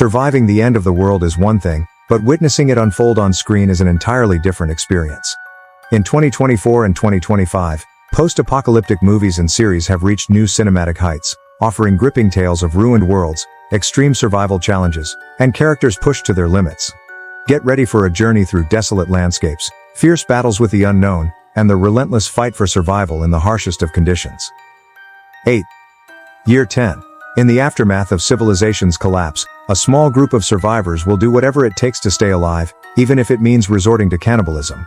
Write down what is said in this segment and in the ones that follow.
Surviving the end of the world is one thing, but witnessing it unfold on screen is an entirely different experience. In 2024 and 2025, post-apocalyptic movies and series have reached new cinematic heights, offering gripping tales of ruined worlds, extreme survival challenges, and characters pushed to their limits. Get ready for a journey through desolate landscapes, fierce battles with the unknown, and the relentless fight for survival in the harshest of conditions. 8. Year 10. In the aftermath of civilization's collapse, a small group of survivors will do whatever it takes to stay alive, even if it means resorting to cannibalism.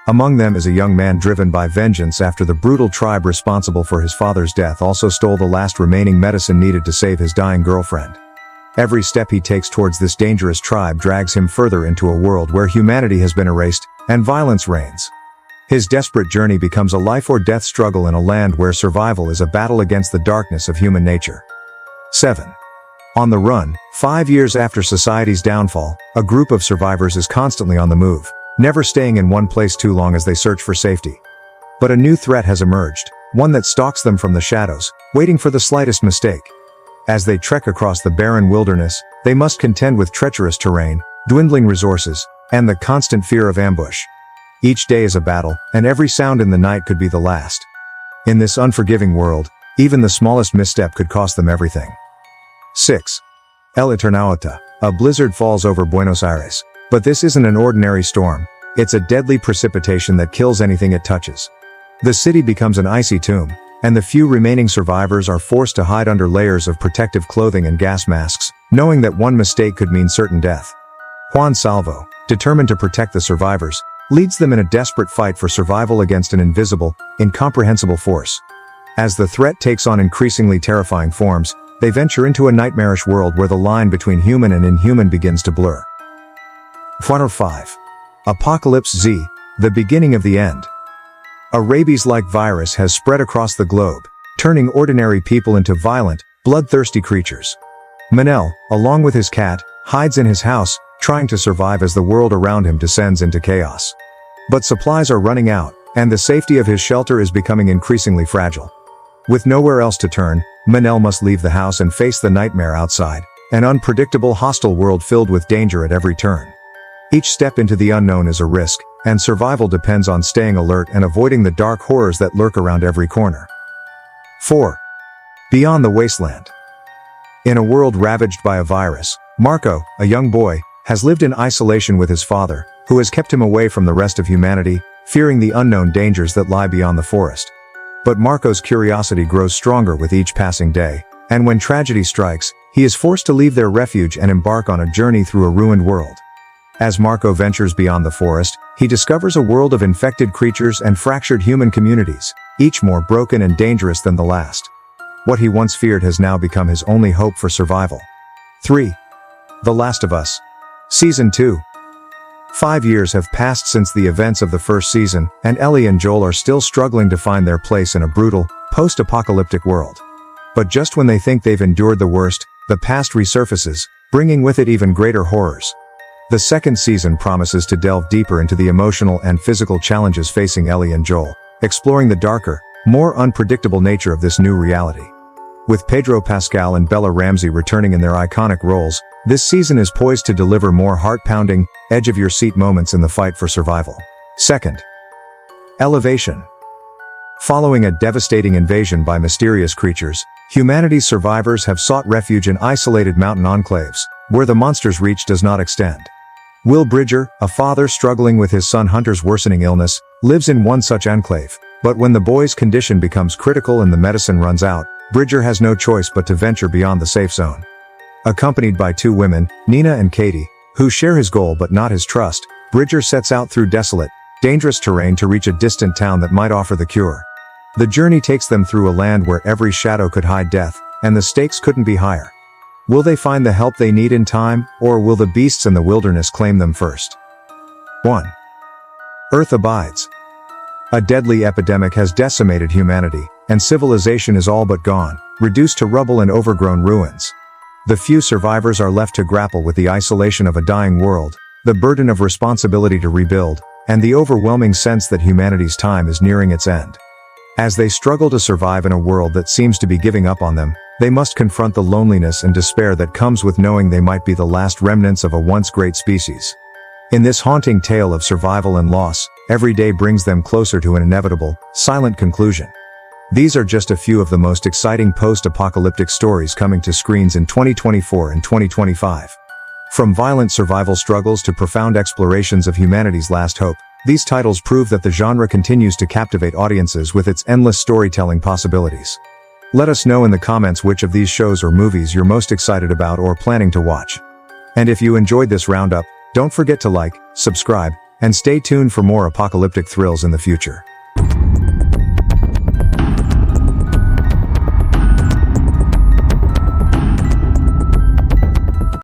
Among them is a young man driven by vengeance after the brutal tribe responsible for his father's death also stole the last remaining medicine needed to save his dying girlfriend. Every step he takes towards this dangerous tribe drags him further into a world where humanity has been erased, and violence reigns. His desperate journey becomes a life-or-death struggle in a land where survival is a battle against the darkness of human nature. 7. On the run. 5 years after society's downfall, a group of survivors is constantly on the move, never staying in one place too long as they search for safety. But a new threat has emerged, one that stalks them from the shadows, waiting for the slightest mistake. As they trek across the barren wilderness, they must contend with treacherous terrain, dwindling resources, and the constant fear of ambush. Each day is a battle, and every sound in the night could be the last. In this unforgiving world, even the smallest misstep could cost them everything. 6. El Eternauta. A blizzard falls over Buenos Aires. But this isn't an ordinary storm, it's a deadly precipitation that kills anything it touches. The city becomes an icy tomb, and the few remaining survivors are forced to hide under layers of protective clothing and gas masks, knowing that one mistake could mean certain death. Juan Salvo, determined to protect the survivors, leads them in a desperate fight for survival against an invisible, incomprehensible force. As the threat takes on increasingly terrifying forms, they venture into a nightmarish world where the line between human and inhuman begins to blur. 5. Apocalypse Z. The beginning of the end. A rabies-like virus has spread across the globe, turning ordinary people into violent, bloodthirsty creatures. Manel, along with his cat, hides in his house, trying to survive as the world around him descends into chaos. But supplies are running out, and the safety of his shelter is becoming increasingly fragile. With nowhere else to turn, Manel must leave the house and face the nightmare outside, an unpredictable, hostile world filled with danger at every turn. Each step into the unknown is a risk, and survival depends on staying alert and avoiding the dark horrors that lurk around every corner. 4. Beyond the wasteland. In a world ravaged by a virus, Marco, a young boy, has lived in isolation with his father, who has kept him away from the rest of humanity, fearing the unknown dangers that lie beyond the forest. But Marco's curiosity grows stronger with each passing day, and when tragedy strikes, he is forced to leave their refuge and embark on a journey through a ruined world. As Marco ventures beyond the forest, he discovers a world of infected creatures and fractured human communities, each more broken and dangerous than the last. What he once feared has now become his only hope for survival. 3. The Last of Us. Season 2. 5 years have passed since the events of the first season, and Ellie and Joel are still struggling to find their place in a brutal, post-apocalyptic world. But just when they think they've endured the worst, the past resurfaces, bringing with it even greater horrors. The second season promises to delve deeper into the emotional and physical challenges facing Ellie and Joel, exploring the darker, more unpredictable nature of this new reality. With Pedro Pascal and Bella Ramsey returning in their iconic roles, this season is poised to deliver more heart-pounding, edge-of-your-seat moments in the fight for survival. 2. Elevation. Following a devastating invasion by mysterious creatures, humanity's survivors have sought refuge in isolated mountain enclaves, where the monster's reach does not extend. Will Bridger, a father struggling with his son Hunter's worsening illness, lives in one such enclave, but when the boy's condition becomes critical and the medicine runs out, Bridger has no choice but to venture beyond the safe zone. Accompanied by 2 women, Nina and Katie, who share his goal but not his trust, Bridger sets out through desolate, dangerous terrain to reach a distant town that might offer the cure. The journey takes them through a land where every shadow could hide death, and the stakes couldn't be higher. Will they find the help they need in time, or will the beasts in the wilderness claim them first? 1. Earth abides. A deadly epidemic has decimated humanity, and civilization is all but gone, reduced to rubble and overgrown ruins. The few survivors are left to grapple with the isolation of a dying world, the burden of responsibility to rebuild, and the overwhelming sense that humanity's time is nearing its end. As they struggle to survive in a world that seems to be giving up on them, They must confront the loneliness and despair that comes with knowing they might be the last remnants of a once great species. In this haunting tale of survival and loss, every day brings them closer to an inevitable, silent conclusion. These are just a few of the most exciting post-apocalyptic stories coming to screens in 2024 and 2025. From violent survival struggles to profound explorations of humanity's last hope, these titles prove that the genre continues to captivate audiences with its endless storytelling possibilities. Let us know in the comments which of these shows or movies you're most excited about or planning to watch. And if you enjoyed this roundup, don't forget to like, subscribe, and stay tuned for more apocalyptic thrills in the future.